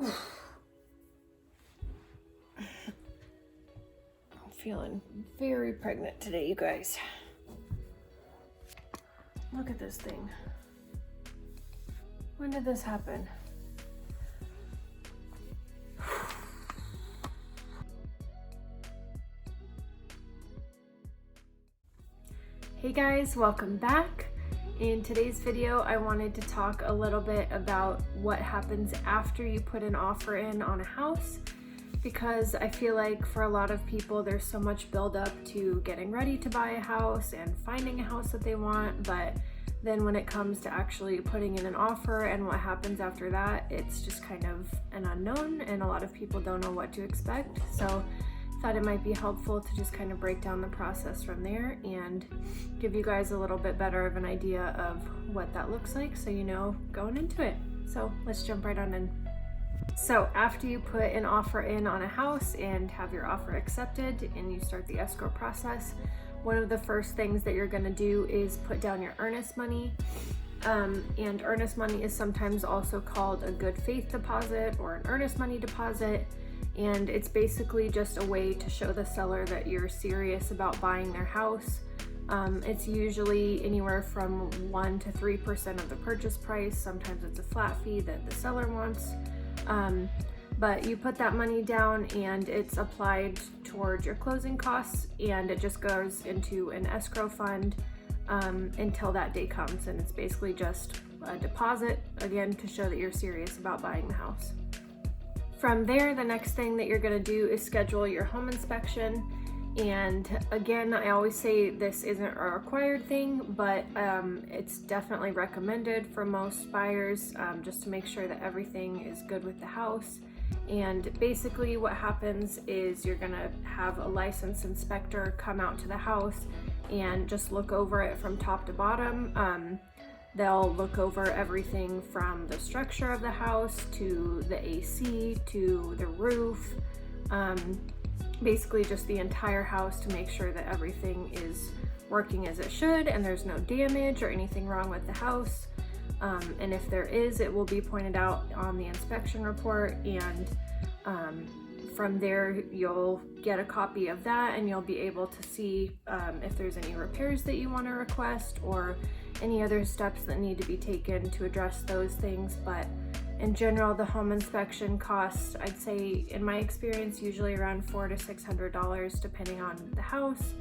I'm feeling very pregnant today, you guys. Look at this thing. When did this happen? Hey guys, welcome back. In today's video, I wanted to talk a little bit about what happens after you put an offer in on a house, because I feel like for a lot of people, there's so much buildup to getting ready to buy a house and finding a house that they want, but then when it comes to actually putting in an offer and what happens after that, it's just kind of an unknown, and a lot of people don't know what to expect. So thought it might be helpful to just kind of break down the process from there and give you guys a little bit better of an idea of what that looks like, so you know going into it. So let's jump right on in. So after you put an offer in on a house and have your offer accepted and you start the escrow process, one of the first things that you're going to do is put down your earnest money. And earnest money is sometimes also called a good faith deposit or an earnest money deposit. And it's basically just a way to show the seller that you're serious about buying their house. It's usually anywhere from 1 to 3% of the purchase price. Sometimes it's a flat fee that the seller wants. But you put that money down and it's applied towards your closing costs, and it just goes into an escrow fund until that day comes. And it's basically just a deposit, again, to show that you're serious about buying the house. From there, the next thing that you're going to do is schedule your home inspection. And again, I always say this isn't a required thing, but it's definitely recommended for most buyers, just to make sure that everything is good with the house. And basically what happens is you're going to have a licensed inspector come out to the house and just look over it from top to bottom. They'll look over everything from the structure of the house to the AC to the roof, basically just the entire house, to make sure that everything is working as it should and there's no damage or anything wrong with the house. And if there is, it will be pointed out on the inspection report, and from there you'll get a copy of that and you'll be able to see if there's any repairs that you want to request or any other steps that need to be taken to address those things. But in general, the home inspection costs, I'd say in my experience, usually around $400 to $600 depending on the house.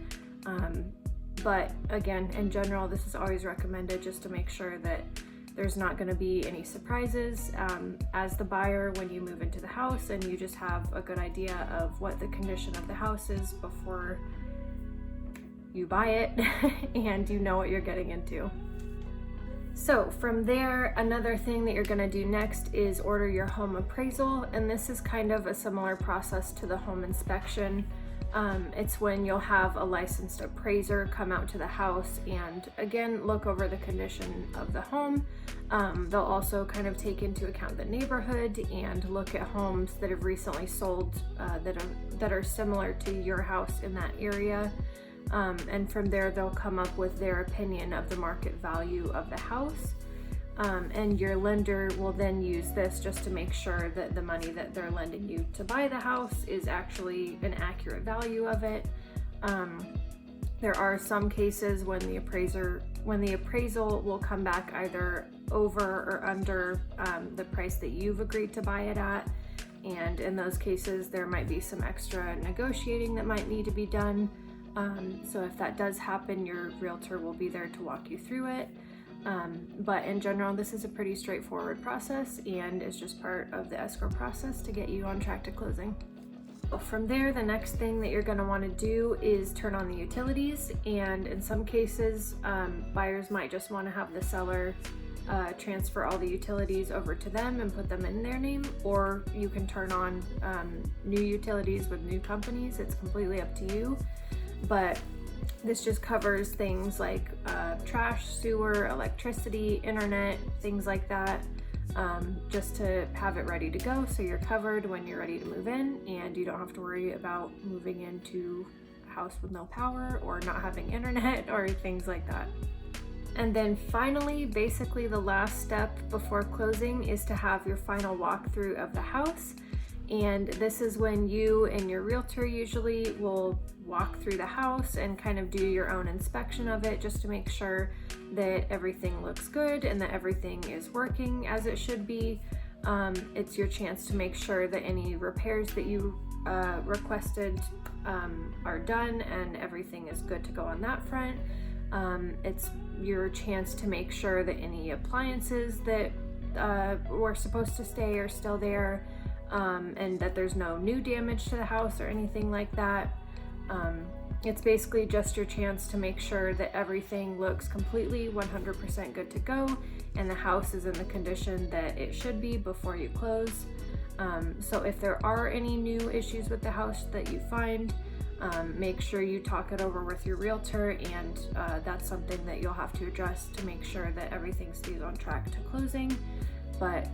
But again, in general, this is always recommended just to make sure that there's not going to be any surprises as the buyer when you move into the house, and you just have a good idea of what the condition of the house is before you buy it and you know what you're getting into. So from there, another thing that you're going to do next is order your home appraisal, and this is kind of a similar process to the home inspection. It's when you'll have a licensed appraiser come out to the house and again look over the condition of the home. They'll also kind of take into account the neighborhood and look at homes that have recently sold that are similar to your house in that area. And from there, they'll come up with their opinion of the market value of the house. And your lender will then use this just to make sure that the money that they're lending you to buy the house is actually an accurate value of it. There are some cases when the appraisal will come back either over or under the price that you've agreed to buy it at. And in those cases, there might be some extra negotiating that might need to be done. So if that does happen, your realtor will be there to walk you through it. But in general, this is a pretty straightforward process, and it's just part of the escrow process to get you on track to closing. From there, the next thing that you're going to want to do is turn on the utilities, and in some cases, buyers might just want to have the seller transfer all the utilities over to them and put them in their name, or you can turn on new utilities with new companies. It's completely up to you, but this just covers things like trash, sewer, electricity, internet, things like that, just to have it ready to go so you're covered when you're ready to move in and you don't have to worry about moving into a house with no power or not having internet or things like that. And then finally, basically the last step before closing is to have your final walkthrough of the house. And this is when you and your realtor usually will walk through the house and kind of do your own inspection of it, just to make sure that everything looks good and that everything is working as it should be. It's your chance to make sure that any repairs that you requested are done and everything is good to go on that front. It's your chance to make sure that any appliances that were supposed to stay are still there, and that there's no new damage to the house or anything like that. It's basically just your chance to make sure that everything looks completely 100% good to go and the house is in the condition that it should be before you close. So if there are any new issues with the house that you find, make sure you talk it over with your realtor, and that's something that you'll have to address to make sure that everything stays on track to closing. But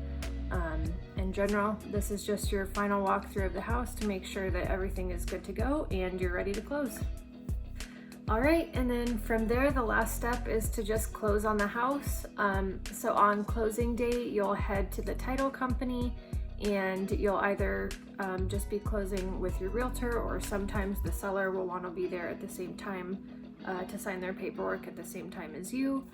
in general, this is just your final walkthrough of the house to make sure that everything is good to go and you're ready to close. All right, and then from there, the last step is to just close on the house. So on closing day, you'll head to the title company and you'll either just be closing with your realtor, or sometimes the seller will want to be there at the same time to sign their paperwork at the same time as you.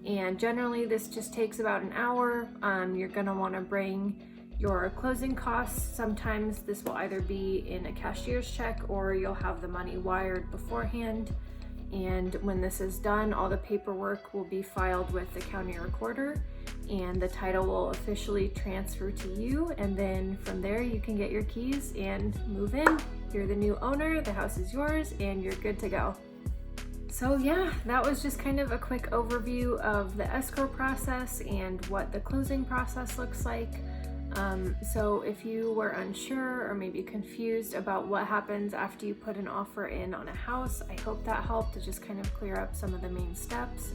And generally this just takes about an hour. You're gonna want to bring your closing costs. Sometimes this will either be in a cashier's check or you'll have the money wired beforehand. And when this is done, all the paperwork will be filed with the county recorder and the title will officially transfer to you. And then from there you can get your keys and move in. You're the new owner, the house is yours, and you're good to go. So yeah, that was just kind of a quick overview of the escrow process and what the closing process looks like. So if you were unsure or maybe confused about what happens after you put an offer in on a house, I hope that helped to just kind of clear up some of the main steps.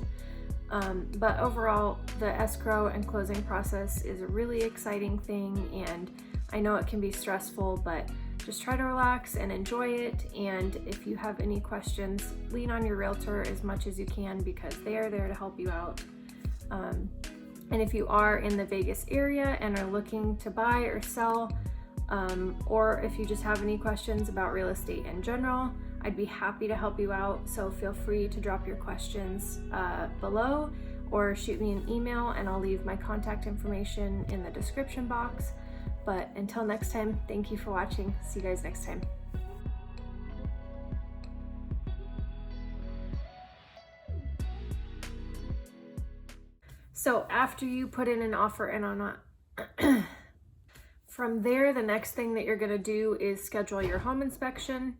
But overall, the escrow and closing process is a really exciting thing, and I know it can be stressful, but just try to relax and enjoy it. And if you have any questions, lean on your realtor as much as you can because they are there to help you out. And if you are in the Vegas area and are looking to buy or sell, or if you just have any questions about real estate in general, I'd be happy to help you out. So feel free to drop your questions below or shoot me an email, and I'll leave my contact information in the description box. But until next time, thank you for watching. See you guys next time. So after you put in an offer in on a from there, the next thing that you're going to do is schedule your home inspection.